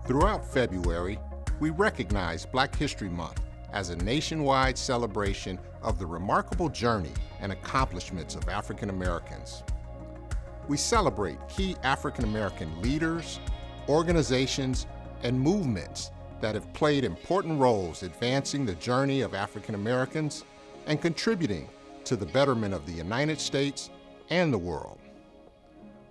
Throughout February, we recognize Black History Month as a nationwide celebration of the remarkable journey and accomplishments of African Americans. We celebrate key African American leaders, organizations, and movements that have played important roles advancing the journey of African Americans and contributing to the betterment of the United States and the world.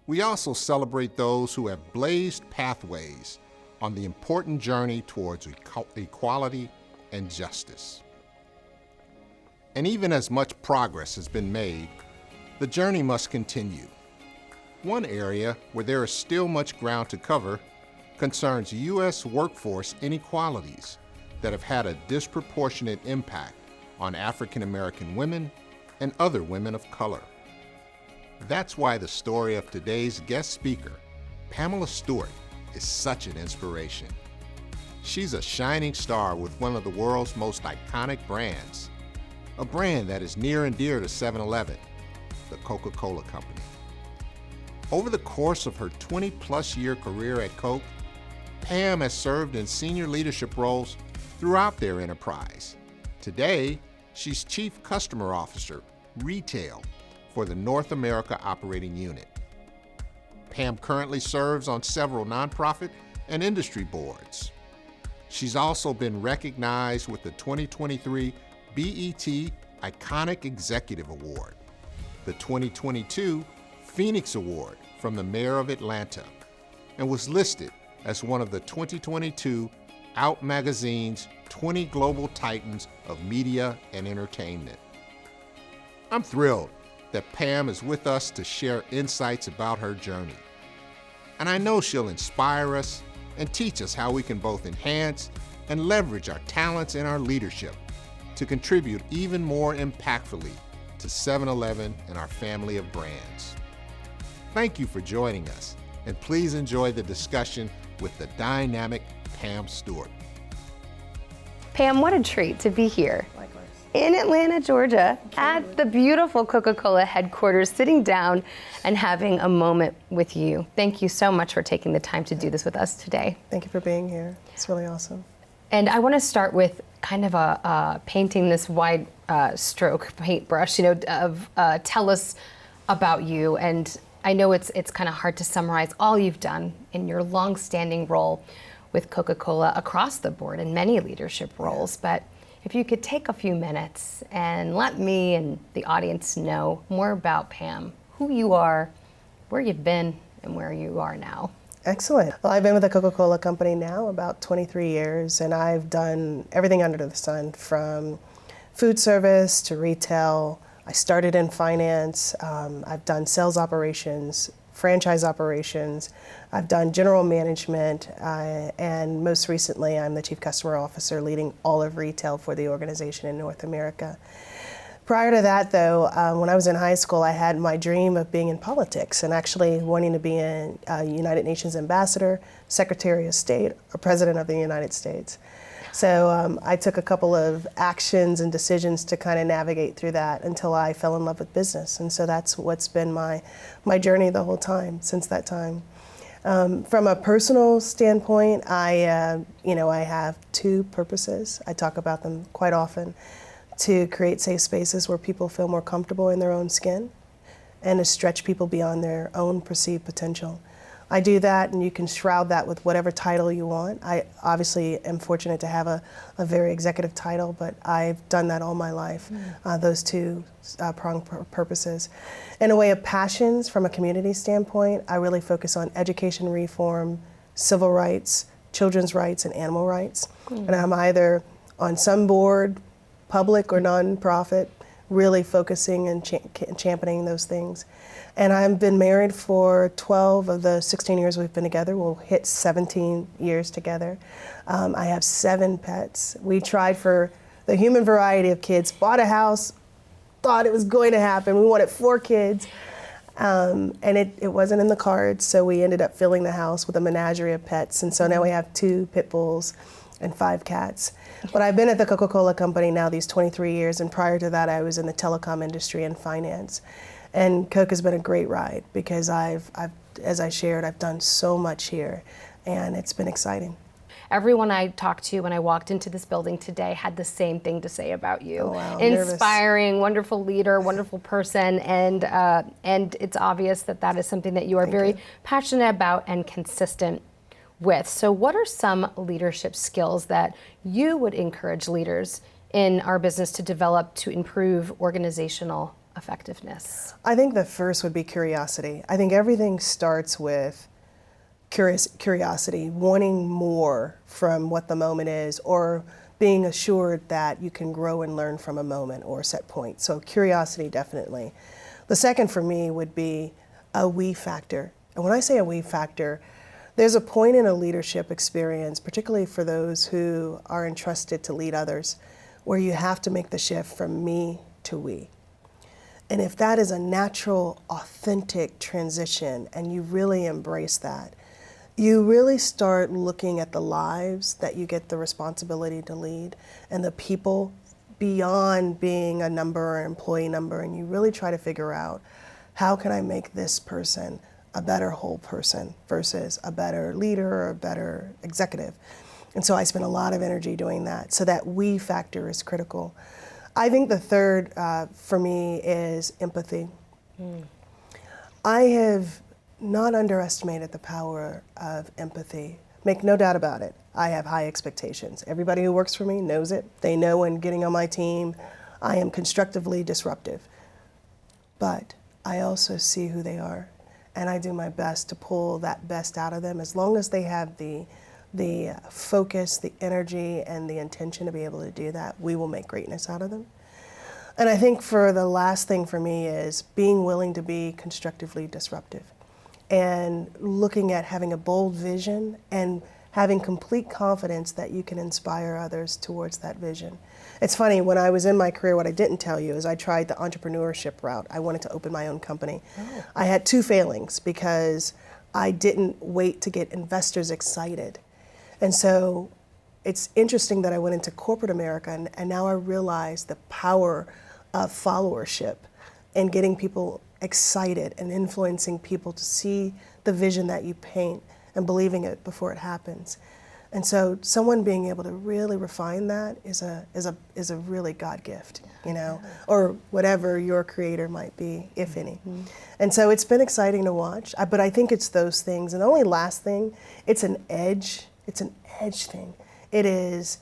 We also celebrate those who have blazed pathways on the important journey towards equality and justice. And even as much progress has been made, the journey must continue. One area where there is still much ground to cover concerns U.S. workforce inequalities that have had a disproportionate impact on African American women and other women of color. That's why the story of today's guest speaker, Pamela Stewart, is such an inspiration. She's a shining star with one of the world's most iconic brands, a brand that is near and dear to 7-Eleven, the Coca Cola company. Over the course of her 20-plus year career at Coke, Pam has served in senior leadership roles throughout their enterprise. Today, she's Chief Customer Officer, Retail, for the North America Operating Unit. Pam currently serves on several nonprofit and industry boards. She's also been recognized with the 2023 BET Iconic Executive Award, the 2022 Phoenix Award from the Mayor of Atlanta, and was listed as one of the 2022 Out Magazine's 20 Global Titans of Media and Entertainment. I'm thrilled that Pam is with us to share insights about her journey. And I know she'll inspire us and teach us how we can both enhance and leverage our talents and our leadership to contribute even more impactfully to 7-Eleven and our family of brands. Thank you for joining us, and please enjoy the discussion with the dynamic Pam Stewart. Pam, what a treat to be here. Likewise. In Atlanta, Georgia, at the beautiful Coca Cola headquarters, sitting down and having a moment with you. Thank you so much for taking the time to do this with us today. Thank you for being here. It's really awesome. And I want to start with kind of a painting this wide stroke paintbrush, tell us about you. And I know it's kind of hard to summarize all you've done in your long-standing role with Coca Cola across the board in many leadership roles, but if you could take a few minutes and let me and the audience know more about Pam, who you are, where you've been, and where you are now. Excellent. Well, I've been with the Coca Cola company now about 23 years, and I've done everything under the sun, from food service to retail. I started in finance. I've done sales operations, franchise operations. I've done general management, and most recently, I'm the Chief Customer Officer leading all of retail for the organization in North America. Prior to that, though, when I was in high school, I had my dream of being in politics and actually wanting to be a United Nations ambassador, Secretary of State, or President of the United States. So I took a couple of actions and decisions to kind of navigate through that until I fell in love with business. And so that's what's been my journey the whole time, since that time. From a personal standpoint, I have two purposes. I talk about them quite often: to create safe spaces where people feel more comfortable in their own skin, and to stretch people beyond their own perceived potential. I do that, and you can shroud that with whatever title you want. I obviously am fortunate to have a very executive title, but I've done that all my life, those two pronged purposes. In a way of passions, from a community standpoint, I really focus on education reform, civil rights, children's rights, and animal rights. And I'm either on some board, public or nonprofit, really focusing and championing those things. And I've been married for 12 of the 16 years we've been together. We'll hit 17 years together. I have 7 pets. We tried for the human variety of kids, bought a house, thought it was going to happen. We wanted 4 kids, and it wasn't in the cards, so we ended up filling the house with a menagerie of pets. And so now we have 2 pit bulls and 5 cats. But I've been at the Coca Cola company now these 23 years, and prior to that I was in the telecom industry and finance. And Coke has been a great ride because I've, as I shared, I've done so much here, and it's been exciting. everyone I talked to when I walked into this building today had the same thing to say about you. Oh, wow. I'm nervous. Inspiring, wonderful leader, wonderful person, and it's obvious that that is something that you are very passionate about and consistent with. So what are some leadership skills that you would encourage leaders in our business to develop to improve organizational effectiveness? I think the first would be curiosity. I think everything starts with curiosity, wanting more from what the moment is, or being assured that you can grow and learn from a moment or a set point. So curiosity, definitely. The second for me would be a we factor. And when I say a we factor, there's a point in a leadership experience, particularly for those who are entrusted to lead others, where you have to make the shift from me to we. And if that is a natural, authentic transition, and you really embrace that, you really start looking at the lives that you get the responsibility to lead and the people beyond being a number or employee number, and you really try to figure out, how can I make this person a better whole person versus a better leader or a better executive? And so I spend a lot of energy doing that. So that we factor is critical. I think the third for me is empathy. I have not underestimated the power of empathy. Make no doubt about it. I have high expectations. Everybody who works for me knows it. They know when getting on my team, I am constructively disruptive. But I also see who they are, and I do my best to pull that best out of them. As long as they have the focus, the energy, and the intention to be able to do that, we will make greatness out of them. And I think for the last thing for me is being willing to be constructively disruptive and looking at having a bold vision and having complete confidence that you can inspire others towards that vision. It's funny, when I was in my career, what I didn't tell you is I tried the entrepreneurship route. I wanted to open my own company. I had 2 failings because I didn't wait to get investors excited. And so it's interesting that I went into corporate America, and now I realize the power of followership and getting people excited and influencing people to see the vision that you paint and believing it before it happens. And so someone being able to really refine that is a really God gift, you know, or whatever your creator might be, if any. And so it's been exciting to watch, but I think it's those things. And the only last thing, it's an edge thing. It is,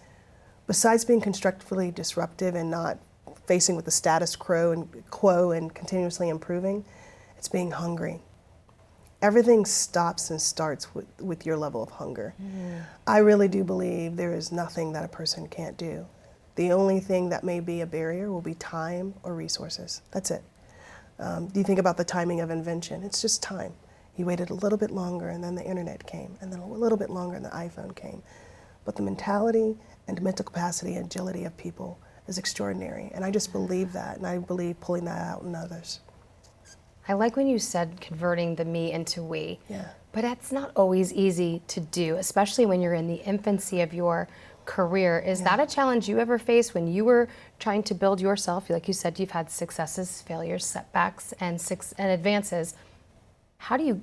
besides being constructively disruptive and not facing with the status quo and continuously improving, it's being hungry. Everything stops and starts with your level of hunger. I really do believe there is nothing that a person can't do. The only thing that may be a barrier will be time or resources. That's it. You think about the timing of invention. It's just time. You waited a little bit longer, and then the internet came, and then a little bit longer, and the iPhone came. But the mentality and mental capacity and agility of people is extraordinary, and I just believe that, and I believe pulling that out in others. I like when you said converting the me into we. Yeah. But that's not always easy to do, especially when you're in the infancy of your career. Is that a challenge you ever faced when you were trying to build yourself? Like you said, you've had successes, failures, setbacks, and advances. How do you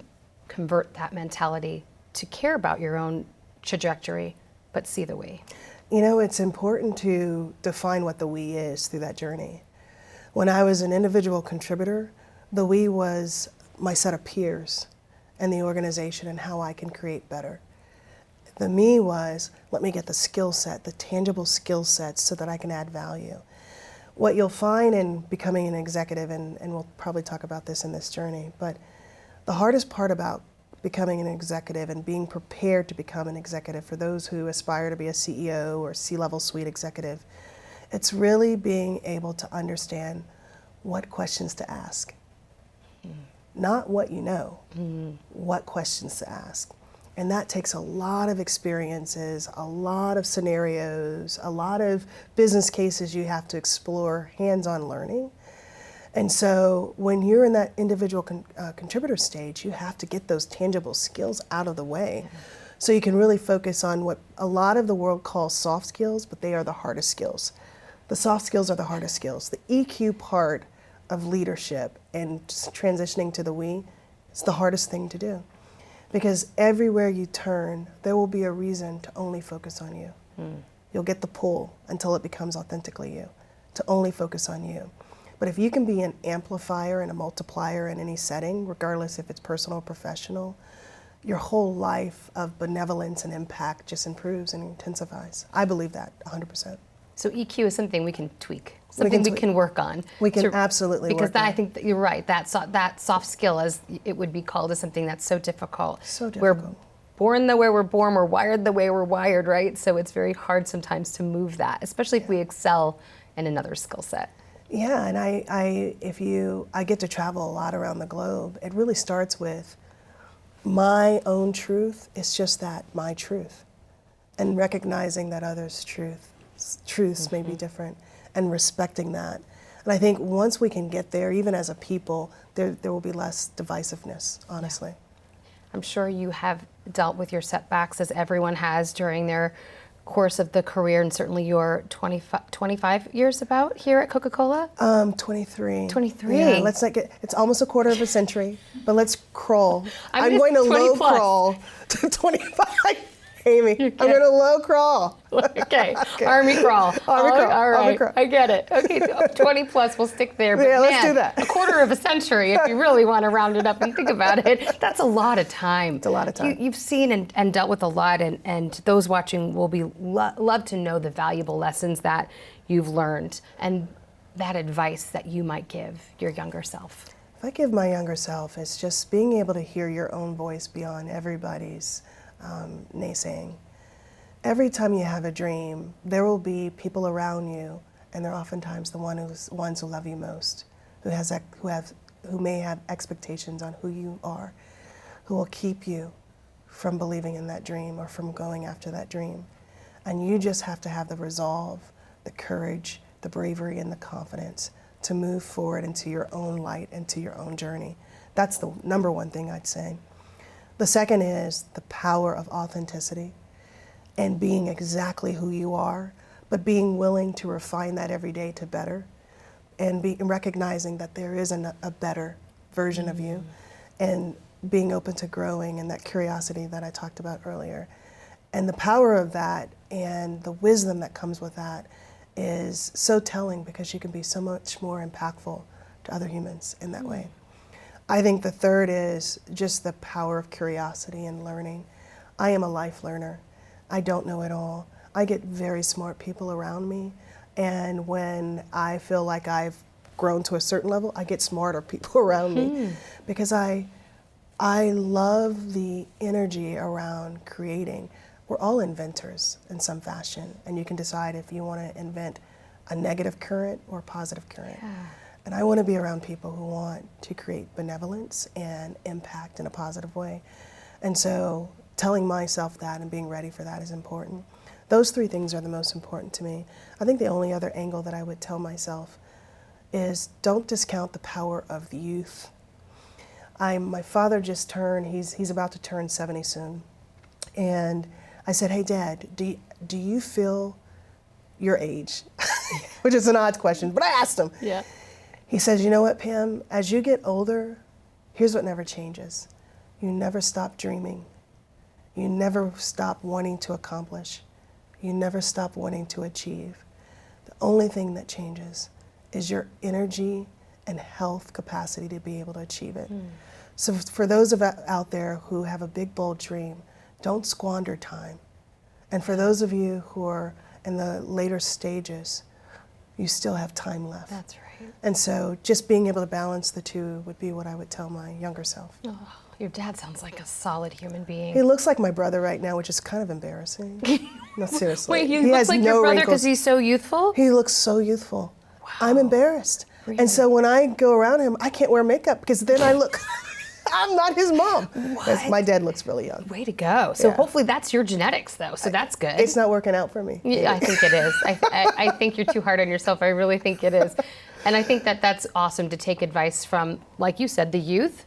convert that mentality to care about your own trajectory, but see the we? You know, it's important to define what the we is through that journey. When I was an individual contributor, the we was my set of peers and the organization and how I can create better. The me was, let me get the skill set, the tangible skill sets so that I can add value. What you'll find in becoming an executive, and we'll probably talk about this in this journey, but the hardest part about becoming an executive and being prepared to become an executive for those who aspire to be a CEO or C-level suite executive, it's really being able to understand what questions to ask. Not what you know, what questions to ask. And that takes a lot of experiences, a lot of scenarios, a lot of business cases you have to explore, hands-on learning. And so when you're in that individual contributor stage, you have to get those tangible skills out of the way so you can really focus on what a lot of the world calls soft skills, but they are the hardest skills. The soft skills are the hardest skills. The EQ part of leadership and transitioning to the we is the hardest thing to do. Because everywhere you turn, there will be a reason to only focus on you. You'll get the pull until it becomes authentically you, to only focus on you. But if you can be an amplifier and a multiplier in any setting, regardless if it's personal or professional, your whole life of benevolence and impact just improves and intensifies. I believe that 100%. So EQ is something we can tweak, something we can work on. We can absolutely because work on. I think that you're right. That soft skill, as it would be called, is something that's so difficult. So difficult. We're born the way we're born. We're wired the way we're wired, right? So it's very hard sometimes to move that, especially if we excel in another skill set. Yeah, and I get to travel a lot around the globe. It really starts with my own truth. It's just that, my truth, and recognizing that others' truths may be different, and respecting that. And I think once we can get there, even as a people, there will be less divisiveness, honestly. Yeah. I'm sure you have dealt with your setbacks, as everyone has during their course of the career, and certainly your 25 years about here at Coca Cola? 23. 23. Yeah, let's not get, it's almost a quarter of a century, but let's crawl. I'm going to low plus. crawl to 25. Amy, I'm going to low crawl. Okay. Army crawl. Army crawl. All right. Army crawl. I get it. Okay, 20 plus, we'll stick there. But Yeah, man, let's do that. A quarter of a century, if you really want to round it up and think about it, that's a lot of time. It's a lot of time. You've seen and dealt with a lot, and those watching will be love to know the valuable lessons that you've learned and that advice that you might give your younger self. If I give my younger self, it's just being able to hear your own voice beyond everybody's naysaying. Every time you have a dream, there will be people around you, and they're oftentimes the ones who love you most, who may have expectations on who you are, who will keep you from believing in that dream or from going after that dream. And you just have to have the resolve, the courage, the bravery, and the confidence to move forward into your own light, into your own journey. That's the number one thing I'd say. The second is the power of authenticity and being exactly who you are, but being willing to refine that every day to better, and recognizing that there is a better version of you, and being open to growing, and that curiosity that I talked about earlier. And the power of that and the wisdom that comes with that is so telling, because you can be so much more impactful to other humans in that way. I think the third is just the power of curiosity and learning. I am a life learner. I don't know it all. I get very smart people around me, and when I feel like I've grown to a certain level, I get smarter people around me, because I love the energy around creating. We're all inventors in some fashion, and you can decide if you want to invent a negative current or a positive current. Yeah. And I want to be around people who want to create benevolence and impact in a positive way. And so telling myself that and being ready for that is important. Those three things are the most important to me. I think the only other angle that I would tell myself is don't discount the power of the youth. My father just turned, he's about to turn 70 soon. And I said, hey, Dad, do you feel your age? Which is an odd question, but I asked him. Yeah. He says, you know what, Pam, as you get older, here's what never changes. You never stop dreaming. You never stop wanting to accomplish. You never stop wanting to achieve. The only thing that changes is your energy and health capacity to be able to achieve it. So for those out there who have a big, bold dream, don't squander time. And for those of you who are in the later stages, you still have time left. That's right. And so just being able to balance the two would be what I would tell my younger self. Oh, your dad sounds like a solid human being. He looks like my brother right now, which is kind of embarrassing. No, seriously. Wait, he has looks like no your brother wrinkles. because he's so youthful? He looks so youthful. Wow. I'm embarrassed. Really? And so when I go around him, I can't wear makeup because then I look, I'm not his mom. What? My dad looks really young. Way to go. So Yeah. hopefully that's your genetics, though. So that's good. It's not working out for me. Yeah, I think it is. I think you're too hard on yourself. I really think it is. And I think that that's awesome to take advice from, like you said, the youth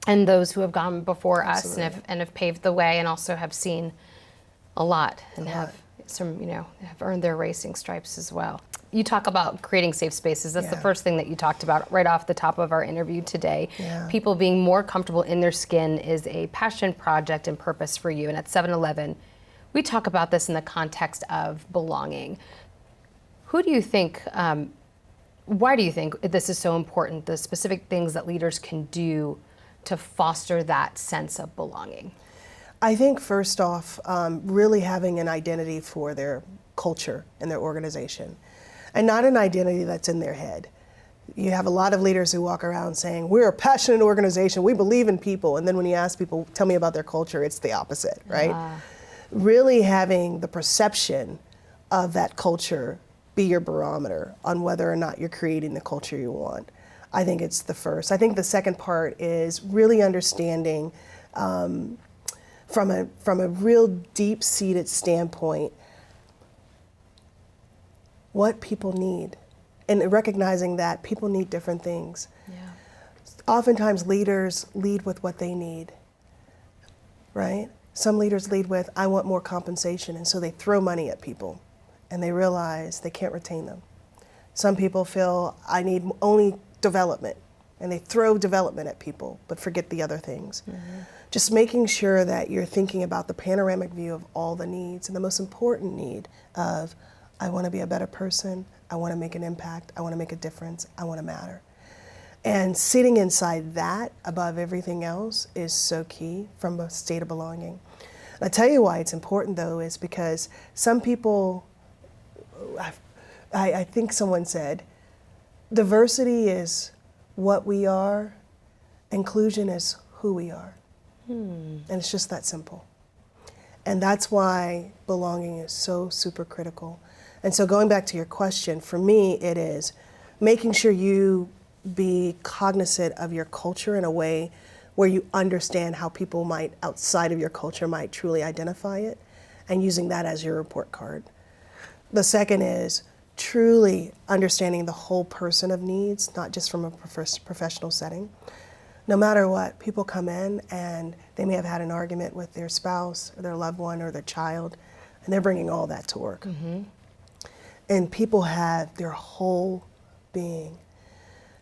and those who have gone before us and have paved the way and also have seen a lot and have some, have earned their racing stripes as well. You talk about creating safe spaces. That's the first thing that you talked about right off the top of our interview today. Yeah. People being more comfortable in their skin is a passion project and purpose for you. And at 7-Eleven, we talk about this in the context of belonging. Who do you think, why do you think this is so important, the specific things that leaders can do to foster that sense of belonging? I think first off, really having an identity for their culture and their organization, and not an identity that's in their head. You have a lot of leaders who walk around saying, we're a passionate organization, we believe in people, and then when you ask people, tell me about their culture, it's the opposite, right? Really having the perception of that culture be your barometer on whether or not you're creating the culture you want. I think it's the first. I think the second part is really understanding from a real deep-seated standpoint what people need, and recognizing that people need different things. Yeah. Oftentimes leaders lead with what they need, right? Some leaders lead with, I want more compensation, and so they throw money at people, and they realize they can't retain them. Some people feel, I need only development, and they throw development at people, but forget the other things. Just making sure that you're thinking about the panoramic view of all the needs, and the most important need of, I want to be a better person, I want to make an impact, I want to make a difference, I want to matter. And sitting inside that above everything else is so key from a state of belonging. And I tell you why it's important though, is because some people, I think someone said, diversity is what we are, inclusion is who we are. And it's just that simple. And that's why belonging is so super critical. And so going back to your question, for me, it is making sure you be cognizant of your culture in a way where you understand how people might, outside of your culture, might truly identify it, and using that as your report card. The second is truly understanding the whole person of needs, not just from a professional setting. No matter what, people come in and they may have had an argument with their spouse or their loved one or their child, and they're bringing all that to work. And people have their whole being.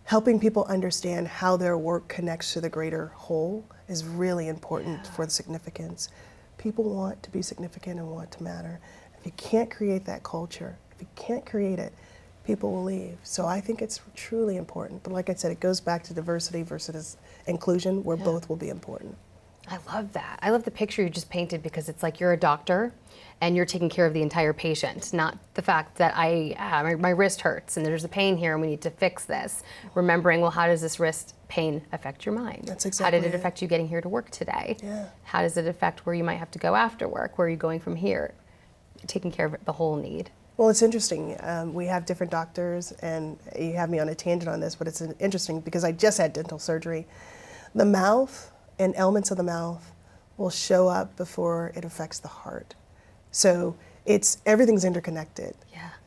Helping people understand how their work connects to the greater whole is really important for the significance. People want to be significant and want to matter. If you can't create that culture, if you can't create it, people will leave. So I think it's truly important. But like I said, it goes back to diversity versus inclusion, where both will be important. I love that. I love the picture you just painted, because it's like you're a doctor and you're taking care of the entire patient, not the fact that my wrist hurts and there's a pain here and we need to fix this. Remembering, well, how does this wrist pain affect your mind? That's exactly How did it affect you getting here to work today? Yeah. How does it affect where you might have to go after work? Where are you going from here? Taking care of the whole need. Well, it's interesting. We have different doctors, and you have me on a tangent on this, but it's interesting because I just had dental surgery. The mouth and elements of the mouth will show up before it affects the heart. So everything's interconnected,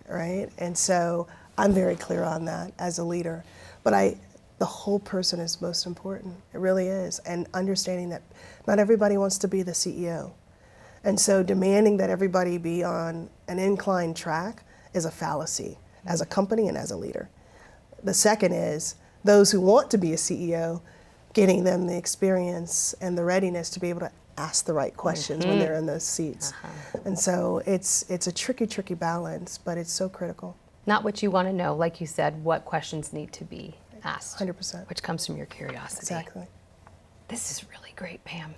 right? And so I'm very clear on that as a leader. But the whole person is most important. It really is. And understanding that not everybody wants to be the CEO. And so demanding that everybody be on an inclined track is a fallacy as a company and as a leader. The second is those who want to be a CEO, getting them the experience and the readiness to be able to ask the right questions when they're in those seats. And so it's a tricky, tricky balance, but it's so critical. Not what you want to know, like you said, what questions need to be asked. 100%. Which comes from your curiosity. Exactly. This is really great, Pam.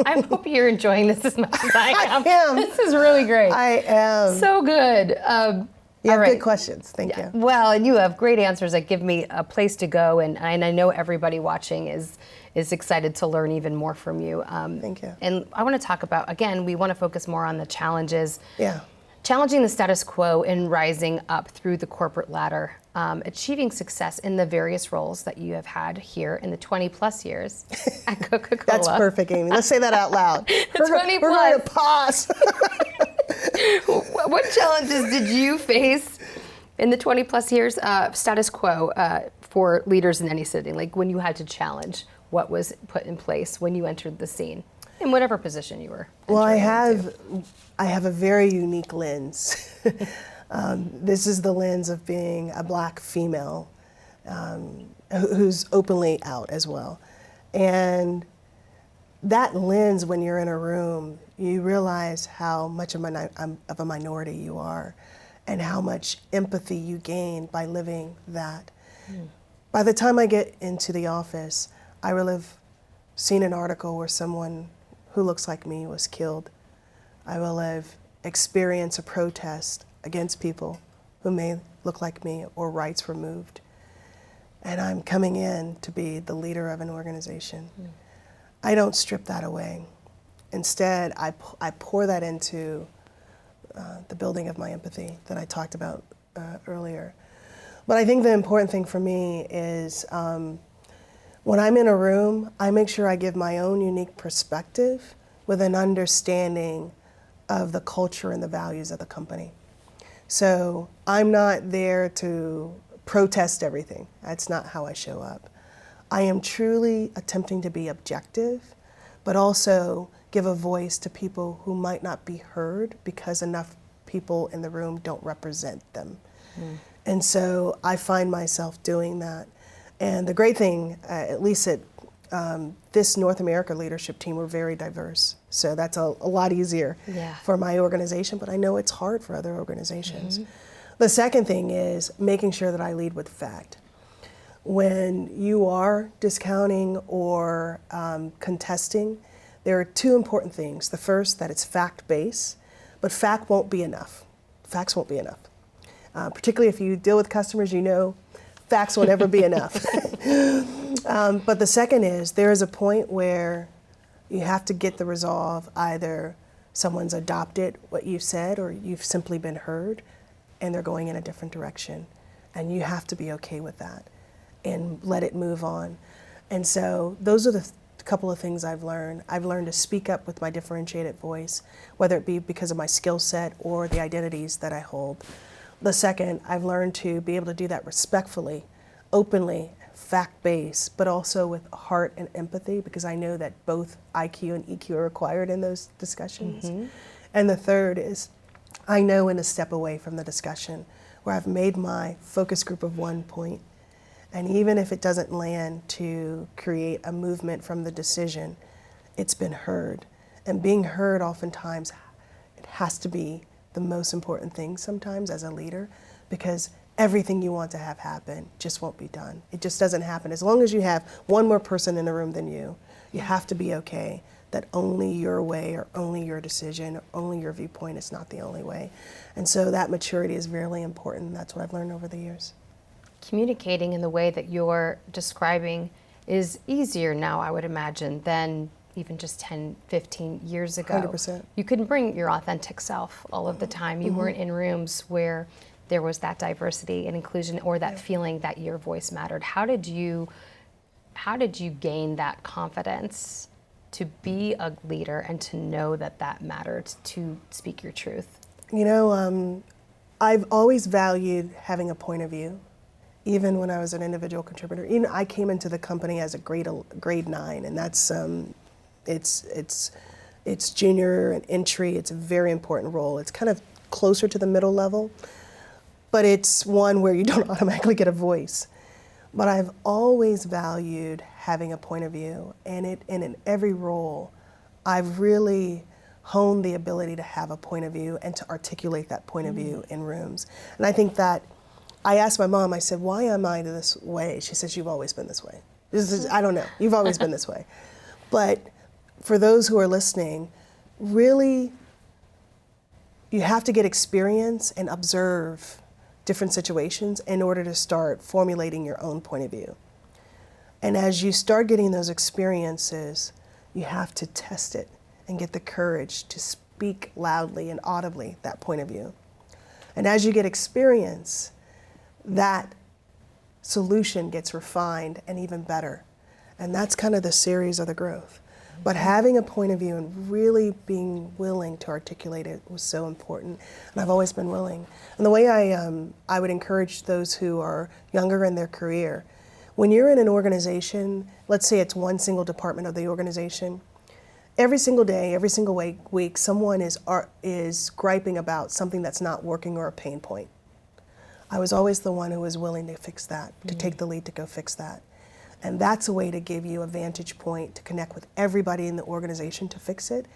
I hope you're enjoying this as much as I am. I am. This is really great. I am. So good. You have all right. good questions. Thank you. Well, and you have great answers that give me a place to go, and I know everybody watching is excited to learn even more from you. Thank you. And I want to talk about, again, we want to focus more on the challenges. Yeah. Challenging the status quo and rising up through the corporate ladder, achieving success in the various roles that you have had here in the 20 plus years at Coca Cola. That's perfect, Amy. Let's say that out loud. 20 We're going to pause. What challenges did you face in the 20 plus years status quo for leaders in any setting? Like when you had to challenge what was put in place when you entered the scene? In whatever position you were. Well, I entering have a very unique lens. This is the lens of being a Black female who's openly out as well. And that lens, when you're in a room, you realize how much of a minority you are and how much empathy you gain by living that. By the time I get into the office, I will have seen an article where someone who looks like me was killed. I will have experienced a protest against people who may look like me or rights removed. And I'm coming in to be the leader of an organization. I don't strip that away. Instead, I pour that into the building of my empathy that I talked about earlier. But I think the important thing for me is when I'm in a room, I make sure I give my own unique perspective with an understanding of the culture and the values of the company. So I'm not there to protest everything. That's not how I show up. I am truly attempting to be objective, but also give a voice to people who might not be heard because enough people in the room don't represent them. And so I find myself doing that. And the great thing, at least at this North America leadership team, we're very diverse. So that's a lot easier for my organization, but I know it's hard for other organizations. The second thing is making sure that I lead with fact. When you are discounting or contesting, there are two important things. The first, that it's fact-based, but fact won't be enough. Facts won't be enough. Particularly if you deal with customers, you know facts will never be enough. But the second is there is a point where you have to get the resolve. Either someone's adopted what you've said or you've simply been heard and they're going in a different direction. And you have to be okay with that and let it move on. And so those are the couple of things I've learned. I've learned to speak up with my differentiated voice, whether it be because of my skill set or the identities that I hold. The second, I've learned to be able to do that respectfully, openly, fact-based, but also with heart and empathy, because I know that both IQ and EQ are required in those discussions. And the third is I know when to step away from the discussion where I've made my focus group of 1 point, and even if it doesn't land to create a movement from the decision, it's been heard. And being heard oftentimes, it has to be the most important thing sometimes as a leader, because everything you want to have happen just won't be done. It just doesn't happen. As long as you have one more person in the room than you have to be okay that only your way or only your decision or only your viewpoint is not the only way. And so that maturity is really important. And that's what I've learned over the years. Communicating in the way that you're describing is easier now, I would imagine, than even just 10, 15 years ago. 100%. You couldn't bring your authentic self all of the time. You weren't in rooms where there was that diversity and inclusion or that feeling that your voice mattered. How did you gain that confidence to be a leader and to know that that mattered, to speak your truth? You know, I've always valued having a point of view. Even when I was an individual contributor, even I came into the company as a grade 9, and that's it's junior and entry. It's a very important role. It's kind of closer to the middle level, but it's one where you don't automatically get a voice. But I've always valued having a point of view, and in every role, I've really honed the ability to have a point of view and to articulate that point of view in rooms. And I think that I asked my mom, I said, why am I this way? She says, you've always been this way. I don't know, you've always been this way. But for those who are listening, really, you have to get experience and observe different situations in order to start formulating your own point of view. And as you start getting those experiences, you have to test it and get the courage to speak loudly and audibly that point of view. And as you get experience, that solution gets refined and even better. And that's kind of the series of the growth. But having a point of view and really being willing to articulate it was so important. And I've always been willing. And the way I would encourage those who are younger in their career, when you're in an organization, let's say it's one single department of the organization, every single day, every single week, someone is griping about something that's not working or a pain point. I was always the one who was willing to fix that, to take the lead to go fix that. And that's a way to give you a vantage point to connect with everybody in the organization to fix it,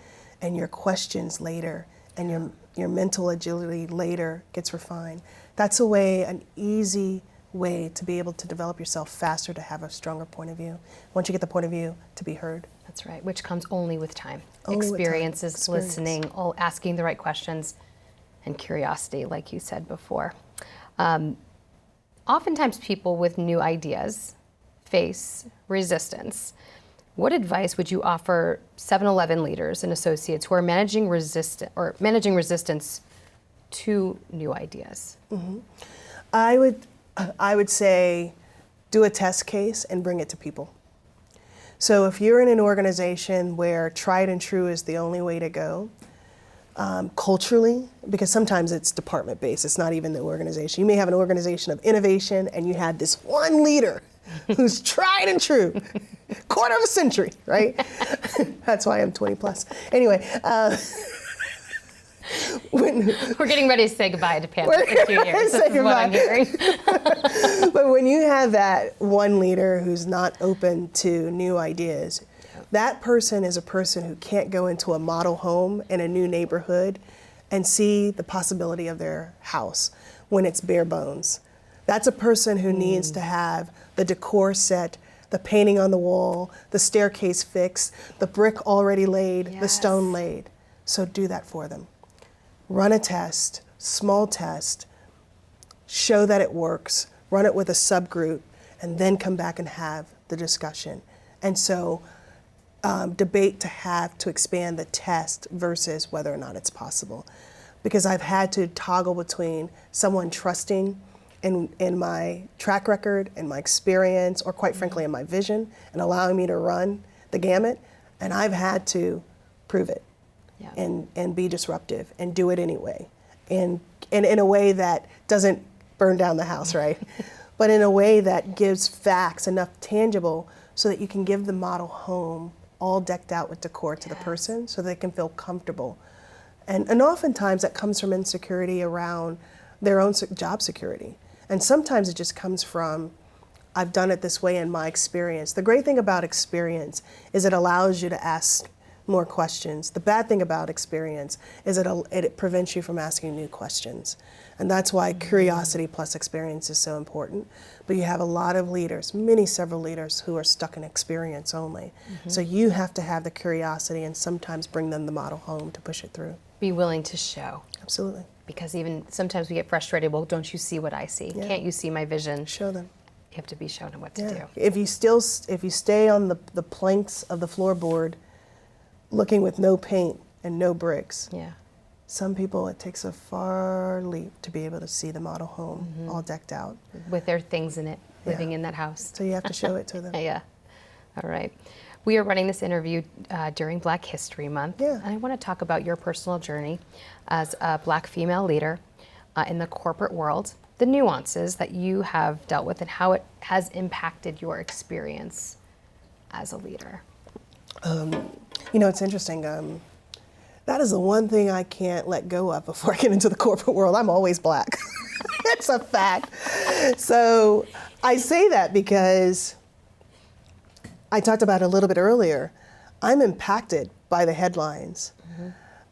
and your questions later and your mental agility later gets refined. That's a way, an easy way to be able to develop yourself faster, to have a stronger point of view. Once you get the point of view, to be heard. That's right, which comes only with time. Only with time. Experiences, listening, asking the right questions, and curiosity, like you said before. Oftentimes people with new ideas face resistance. What advice would you offer 7-Eleven leaders and associates who are managing resistance to new ideas? Mm-hmm. I would say do a test case and bring it to people. So if you're in an organization where tried and true is the only way to go, culturally, because sometimes it's department based, it's not even the organization. You may have an organization of innovation and you had this one leader who's tried and true, quarter of a century, right? That's why I'm 20 plus. Anyway. We're getting ready to say goodbye to Pam for 2 years. This is what I'm hearing. But when you have that one leader who's not open to new ideas, that person is a person who can't go into a model home in a new neighborhood and see the possibility of their house when it's bare bones. That's a person who needs to have the decor set, the painting on the wall, the staircase fixed, the brick already laid, the stone laid. So do that for them. Run a test, small test, show that it works, run it with a subgroup, and then come back and have the discussion. And so debate to expand the test versus whether or not it's possible. Because I've had to toggle between someone trusting in my track record, in my experience, or quite frankly in my vision, and allowing me to run the gamut, and I've had to prove it. Yeah. And be disruptive and do it anyway. And in a way that doesn't burn down the house, right? But in a way that gives facts enough tangible so that you can give the model home all decked out with decor to the person so they can feel comfortable. And oftentimes that comes from insecurity around their own job security. And sometimes it just comes from, I've done it this way in my experience. The great thing about experience is it allows you to ask more questions. The bad thing about experience is it prevents you from asking new questions. And that's why curiosity plus experience is so important. But you have a lot of leaders, several leaders who are stuck in experience only. So you have to have the curiosity and sometimes bring them the model home to push it through. Be willing to show. Absolutely. Because even sometimes we get frustrated, well, don't you see what I see? Yeah. Can't you see my vision? Show them. You have to be shown what to do. If you stay on the planks of the floorboard looking with no paint and no bricks, some people, it takes a far leap to be able to see the model home all decked out. With their things in it, living in that house. So you have to show it to them. Yeah. All right. We are running this interview during Black History Month. Yeah. And I want to talk about your personal journey as a Black female leader in the corporate world, the nuances that you have dealt with and how it has impacted your experience as a leader. It's interesting. That is the one thing I can't let go of before I get into the corporate world. I'm always Black. It's a fact. So I say that because I talked about it a little bit earlier. I'm impacted by the headlines.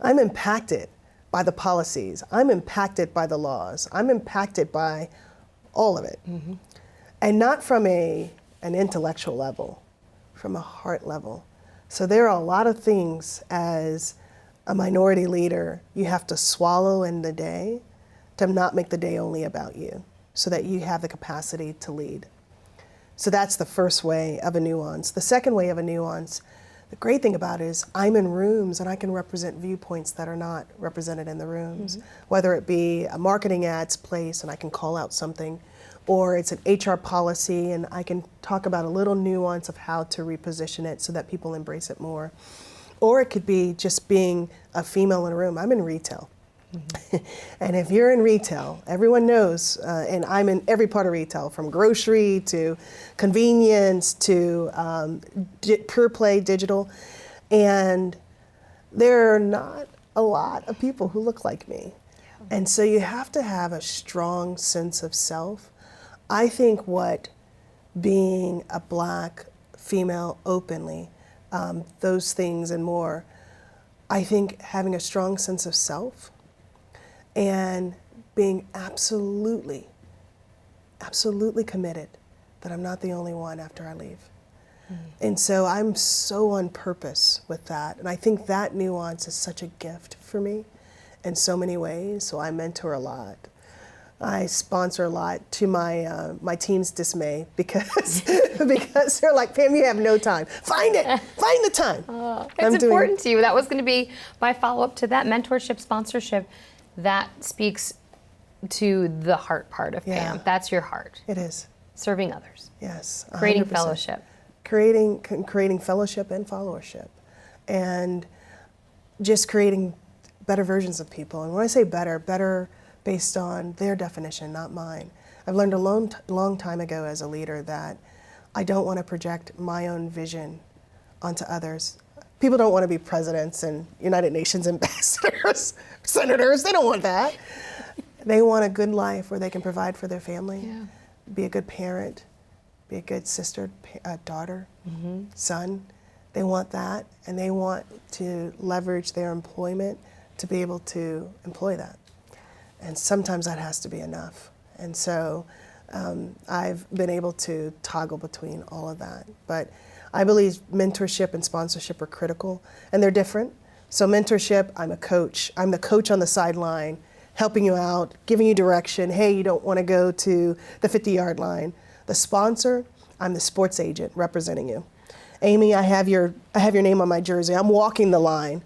I'm impacted by the policies. I'm impacted by the laws. I'm impacted by all of it. And not from an intellectual level, from a heart level. So there are a lot of things as a minority leader you have to swallow in the day to not make the day only about you, so that you have the capacity to lead. So that's the first way of a nuance. The second way of a nuance, the great thing about it is I'm in rooms and I can represent viewpoints that are not represented in the rooms, whether it be a marketing ads place and I can call out something, or it's an HR policy and I can talk about a little nuance of how to reposition it so that people embrace it more. Or it could be just being a female in a room. I'm in retail. And if you're in retail, everyone knows, and I'm in every part of retail, from grocery to convenience to pure play digital. And there are not a lot of people who look like me. And so you have to have a strong sense of self. I think what being a Black female openly, those things and more, I think having a strong sense of self and being absolutely committed that I'm not the only one after I leave. And so I'm so on purpose with that. And I think that nuance is such a gift for me in so many ways. So I mentor a lot. I sponsor a lot, to my team's dismay, because because they're like, Pam, you have no time. Find the time. It's important to you. That was going to be my follow-up to that. Mentorship, sponsorship, that speaks to the heart part of Pam. That's your heart. It is. Serving others. Yes. 100%. Creating fellowship. Creating fellowship and followership, and just creating better versions of people. And when I say better based on their definition, not mine. I've learned a long time ago as a leader that I don't want to project my own vision onto others. People don't want to be presidents and United Nations ambassadors, senators. They don't want that. They want a good life where they can provide for their family, be a good parent, be a good sister, daughter, son. They want that, and they want to leverage their employment to be able to employ that. And sometimes that has to be enough. And so I've been able to toggle between all of that. But I believe mentorship and sponsorship are critical, and they're different. So mentorship, I'm a coach. I'm the coach on the sideline, helping you out, giving you direction. Hey, you don't want to go to the 50-yard line. The sponsor, I'm the sports agent representing you. Amy, I have your name on my jersey. I'm walking the line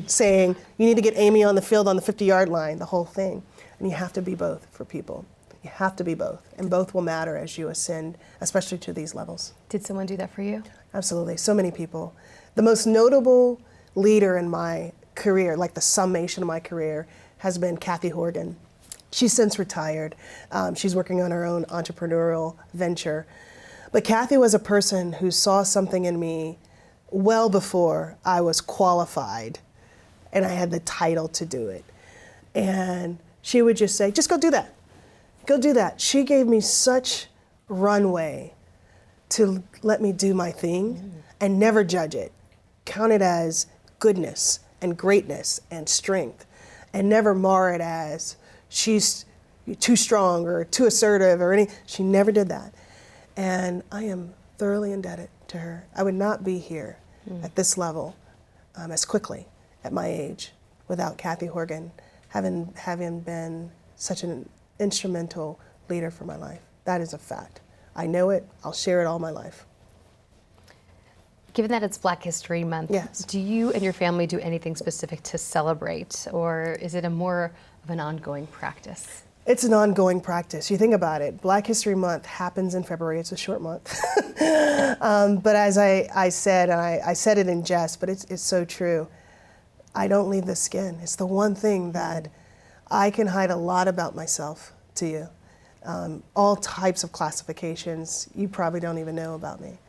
saying, you need to get Amy on the field on the 50-yard line, the whole thing. And you have to be both for people. You have to be both. And both will matter as you ascend, especially to these levels. Did someone do that for you? Absolutely. So many people. The most notable leader in my career, like the summation of my career, has been Kathy Horgan. She's since retired. She's working on her own entrepreneurial venture. But Kathy was a person who saw something in me well before I was qualified and I had the title to do it. And she would just say, just go do that. Go do that. She gave me such runway to let me do my thing and never judge it. Count it as goodness and greatness and strength, and never mar it as she's too strong or too assertive or any. She never did that. And I am thoroughly indebted to her. I would not be here at this level as quickly at my age without Kathy Horgan having been such an instrumental leader for my life. That is a fact. I know it. I'll share it all my life. Given that it's Black History Month, yes. Do you and your family do anything specific to celebrate, or is it a more of an ongoing practice? It's an ongoing practice. You think about it. Black History Month happens in February. It's a short month. But as I said, and I said it in jest, but it's so true, I don't leave the skin. It's the one thing that I can hide a lot about myself to you. All types of classifications you probably don't even know about me.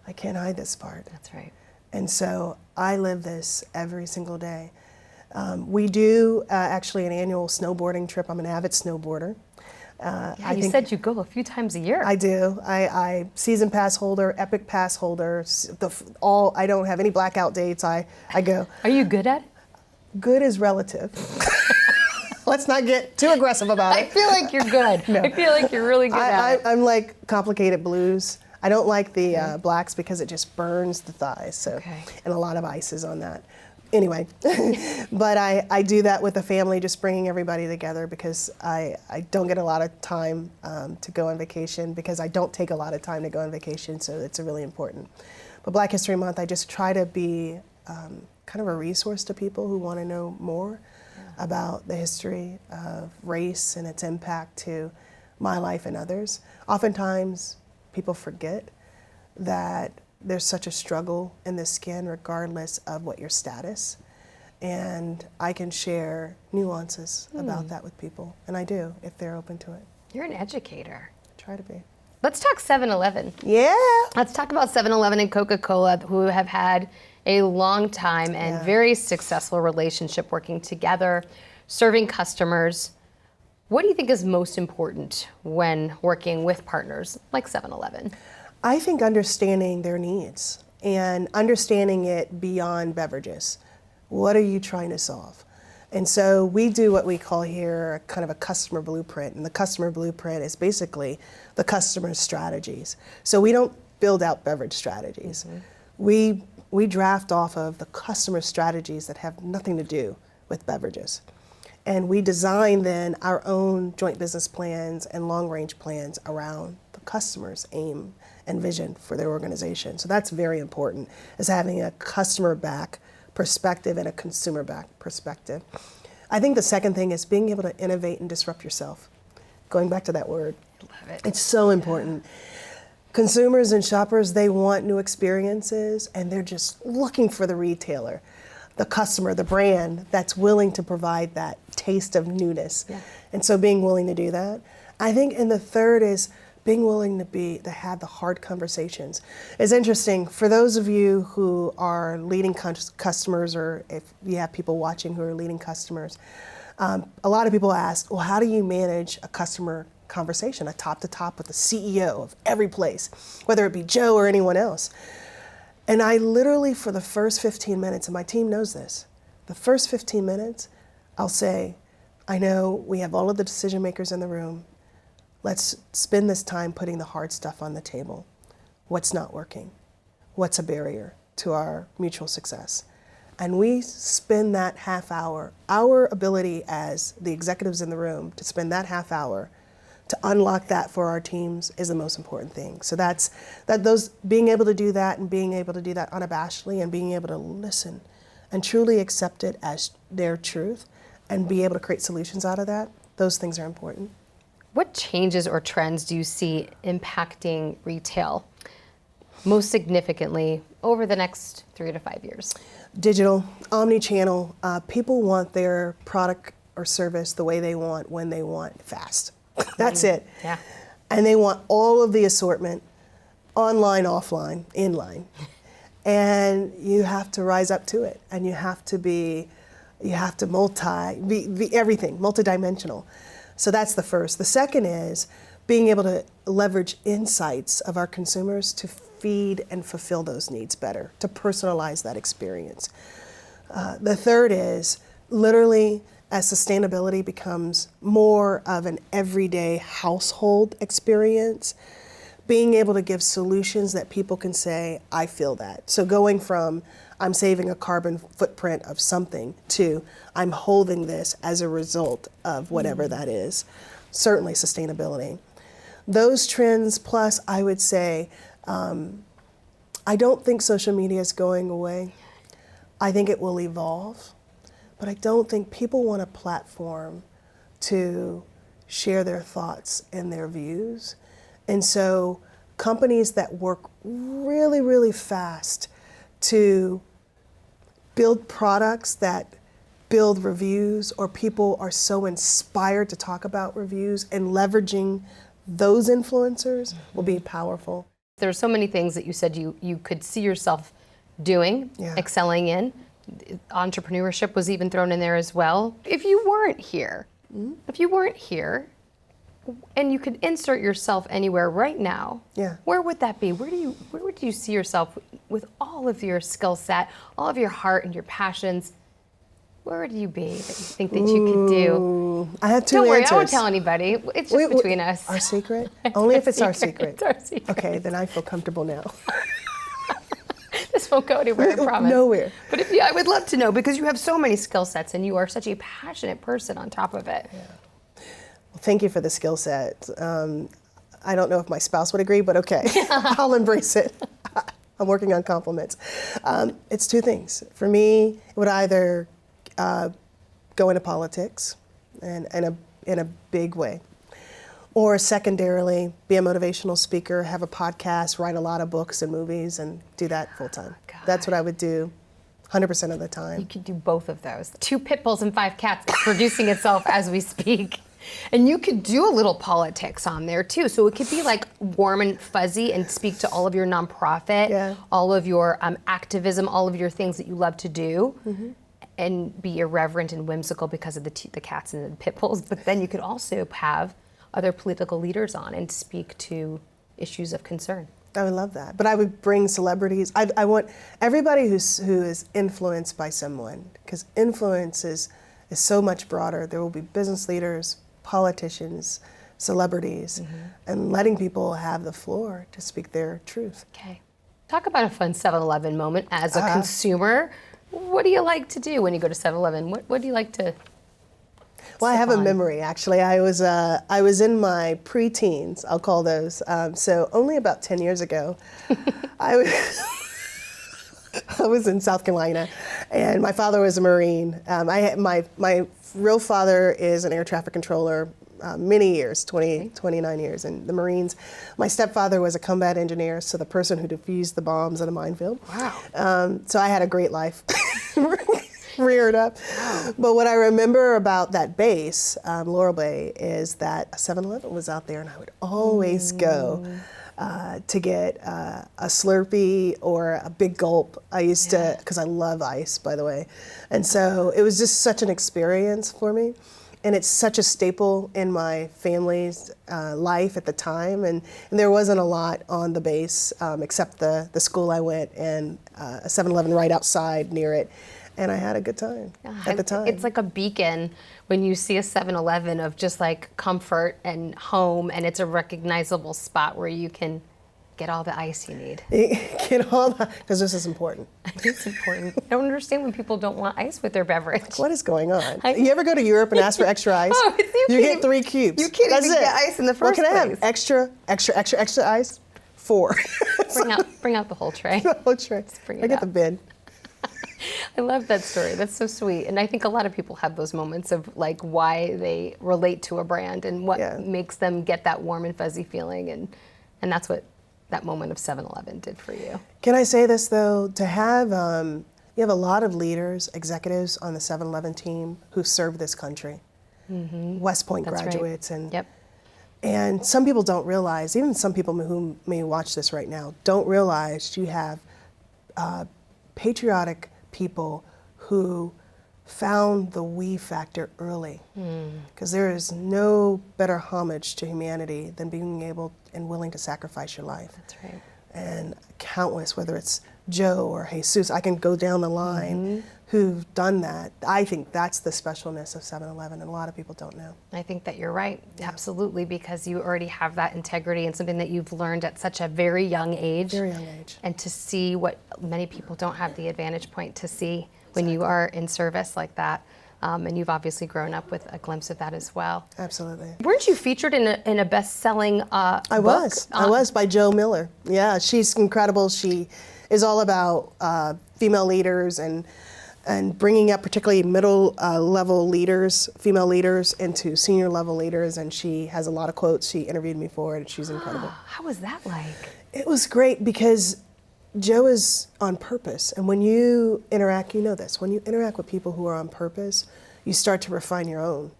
I can't hide this part. That's right. And so I live this every single day. We do actually an annual snowboarding trip. I'm an avid snowboarder. You said you go a few times a year. I do. I season pass holder, epic pass holder. I don't have any blackout dates. I go. Are you good at it? Good is relative. Let's not get too aggressive about it. I feel like you're good. No. I feel like you're really good at it. I'm like complicated blues. I don't like the blacks because it just burns the thighs. So, and a lot of ice is on that. Anyway, but I do that with the family, just bringing everybody together because I don't get a lot of time to go on vacation because I don't take a lot of time to go on vacation, so it's really important. But Black History Month, I just try to be kind of a resource to people who want to know more about the history of race and its impact to my life and others. Oftentimes, people forget that there's such a struggle in the skin regardless of what your status. And I can share nuances about that with people. And I do, if they're open to it. You're an educator. I try to be. Let's talk 7-Eleven. Yeah. Let's talk about 7-Eleven and Coca Cola, who have had a long time and very successful relationship working together, serving customers. What do you think is most important when working with partners like 7-Eleven? I think understanding their needs and understanding it beyond beverages. What are you trying to solve? And so we do what we call here kind of a customer blueprint. And the customer blueprint is basically the customer's strategies. So we don't build out beverage strategies. We draft off of the customer strategies that have nothing to do with beverages. And we design then our own joint business plans and long range plans around the customer's aim and vision for their organization. So that's very important, is having a customer back perspective and a consumer back perspective. I think the second thing is being able to innovate and disrupt yourself. Going back to that word. Love it. It's so important. Consumers and shoppers, they want new experiences and they're just looking for the retailer, the customer, the brand that's willing to provide that taste of newness. Yeah. And so being willing to do that. I think, and the third is being willing to have the hard conversations. It's interesting, for those of you who are leading customers, or if you have people watching who are leading customers, a lot of people ask, well, how do you manage a customer conversation, a top to top with the CEO of every place, whether it be Joe or anyone else? And I literally, for the first 15 minutes, and my team knows this, the first 15 minutes, I'll say, I know we have all of the decision makers in the room. Let's spend this time putting the hard stuff on the table. What's not working? What's a barrier to our mutual success? And we spend that half hour, our ability as the executives in the room to spend that half hour to unlock that for our teams is the most important thing. So being able to do that and being able to do that unabashedly and being able to listen and truly accept it as their truth and be able to create solutions out of that, those things are important. What changes or trends do you see impacting retail most significantly over the next 3 to 5 years? Digital, omni-channel, people want their product or service the way they want, when they want, fast. That's it. Yeah. And they want all of the assortment, online, offline, inline. And you have to rise up to it. And you have to be everything, multidimensional. So that's the first. The second is being able to leverage insights of our consumers to feed and fulfill those needs better, to personalize that experience. The third is literally, as sustainability becomes more of an everyday household experience, being able to give solutions that people can say, I feel that. So going from I'm saving a carbon footprint of something to I'm holding this as a result of whatever that is, certainly sustainability. Those trends, plus I would say, I don't think social media is going away. I think it will evolve, but I don't think people want a platform to share their thoughts and their views. And so companies that work really, really fast to build products that build reviews, or people are so inspired to talk about reviews and leveraging those influencers will be powerful. There are so many things that you said you could see yourself doing, excelling in. Entrepreneurship was even thrown in there as well. If you weren't here, and you could insert yourself anywhere right now, where would that be? Where would you see yourself with all of your skill set, all of your heart and your passions? Where would you be that you think that you could do? I have two answers. Don't worry, answers. I won't tell anybody. It's just between us. Our secret? Only if it's our secret. It's our secret. Okay, then I feel comfortable now. This won't go anywhere, I promise. Nowhere. But I would love to know, because you have so many skill sets and you are such a passionate person on top of it. Yeah. Well, thank you for the skill set. I don't know if my spouse would agree, but okay, I'll embrace it. I'm working on compliments. It's two things. For me, it would either go into politics in a big way, or secondarily be a motivational speaker, have a podcast, write a lot of books and movies, and do that full time. That's what I would do 100% of the time. You could do both of those. 2 pit bulls and 5 cats producing itself as we speak. And you could do a little politics on there too. So it could be like warm and fuzzy and speak to all of your nonprofit, all of your activism, all of your things that you love to do, and be irreverent and whimsical because of the cats and the pit bulls. But then you could also have other political leaders on and speak to issues of concern. I would love that. But I would bring celebrities. I want everybody who is influenced by someone, because influence is so much broader. There will be business leaders, politicians, celebrities, and letting people have the floor to speak their truth. Okay. Talk about a fun 7-Eleven moment as a consumer. What do you like to do when you go to 7-Eleven? What do you like to Well, I have a memory, actually. I was in my preteens, I'll call those. So only about 10 years ago, I was in South Carolina, and my father was a Marine. My real father is an air traffic controller, many years, 29 years in the Marines. My stepfather was a combat engineer, so the person who defused the bombs in a minefield. Wow. So I had a great life. Reared up. Wow. But what I remember about that base, Laurel Bay, is that a 7-Eleven was out there, and I would always go to get a Slurpee or a Big Gulp. I used to, because I love ice, by the way. And so it was just such an experience for me. And it's such a staple in my family's life at the time. And there wasn't a lot on the base except the school I went and a 7-Eleven right outside near it. And I had a good time at the time. It's like a beacon when you see a 7-Eleven of just like comfort and home, and it's a recognizable spot where you can get all the ice you need. Get all the, because this is important. It's important. I don't understand when people don't want ice with their beverage. Like, what is going on? You ever go to Europe and ask for extra ice? You get 3 cubes. You can't even get ice in the first place. Well, can I have extra ice? 4. Bring out the whole tray. The whole tray. Bring it I get out. the bin. I love that story. That's so sweet. And I think a lot of people have those moments of like why they relate to a brand and what makes them get that warm and fuzzy feeling. And that's what that moment of 7-Eleven did for you. Can I say this though? To have, you have a lot of leaders, executives on the 7-Eleven team who serve this country. West Point graduates. Right. And some people don't realize, even some people who may watch this right now, don't realize you have patriotic people who found the we factor early. Because there is no better homage to humanity than being able and willing to sacrifice your life. That's right. And countless, whether it's Joe or Jesus, I can go down the line who've done that. I think that's the specialness of 7-Eleven, and a lot of people don't know. I think that you're right, absolutely, because you already have that integrity and something that you've learned at such a very young age. Very young age. And to see what many people don't have the advantage point to see when you are in service like that. And you've obviously grown up with a glimpse of that as well. Absolutely. Weren't you featured in a best-selling book? I was, by Jo Miller. Yeah, she's incredible. She is all about female leaders and bringing up particularly middle level leaders, female leaders, into senior level leaders. And she has a lot of quotes. She interviewed me for it, and she's incredible. How was that like? It was great because Jo is on purpose. And when you interact, you know this, when you interact with people who are on purpose, you start to refine your own.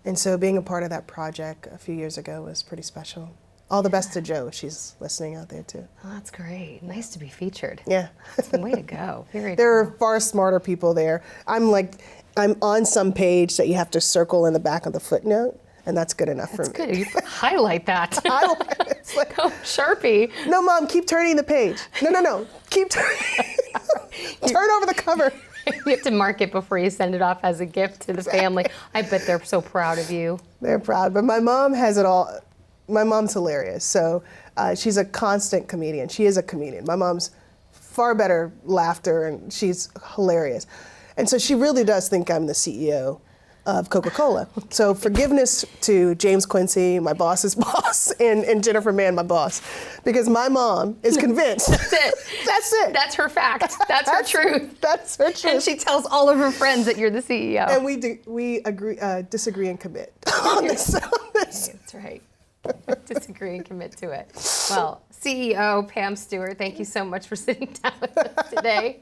And so being a part of that project a few years ago was pretty special. All the best to Jo. She's listening out there too. Oh, that's great. Nice to be featured. Yeah. Way to go. Very There are cool. far smarter people there. I'm on some page that you have to circle in the back of the footnote, and that's good enough for me. That's good. You highlight that. It's like, Oh, Sharpie. no, Mom, keep turning the page. No, keep turning. Turn over the cover. You have to mark it before you send it off as a gift to the family. I bet they're so proud of you. They're proud, but my mom has it all. My mom's hilarious, so she's a constant comedian. She is a comedian. My mom's far better laughter, and she's hilarious. And so she really does think I'm the CEO of Coca Cola. So forgiveness to James Quincy, my boss's boss, and Jennifer Mann, my boss, because my mom is convinced. That's it. That's it. That's her fact. That's her truth. That's her truth. And she tells all of her friends that you're the CEO. And we agree, disagree and commit on this. That's right. Disagree and commit to it. Well, CEO Pam Stewart, thank you so much for sitting down with us today.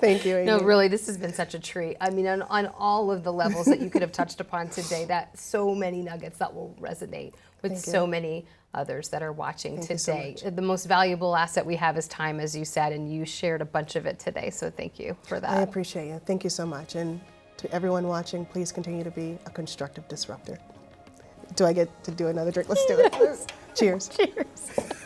Thank you, Amy. No, really, this has been such a treat. I mean, on all of the levels that you could have touched upon today, that so many nuggets that will resonate with so many others that are watching today. The most valuable asset we have is time, as you said, and you shared a bunch of it today, so thank you for that. I appreciate you. Thank you so much. And to everyone watching, please continue to be a constructive disruptor. Do I get to do another drink? Let's do it. Cheers. Cheers.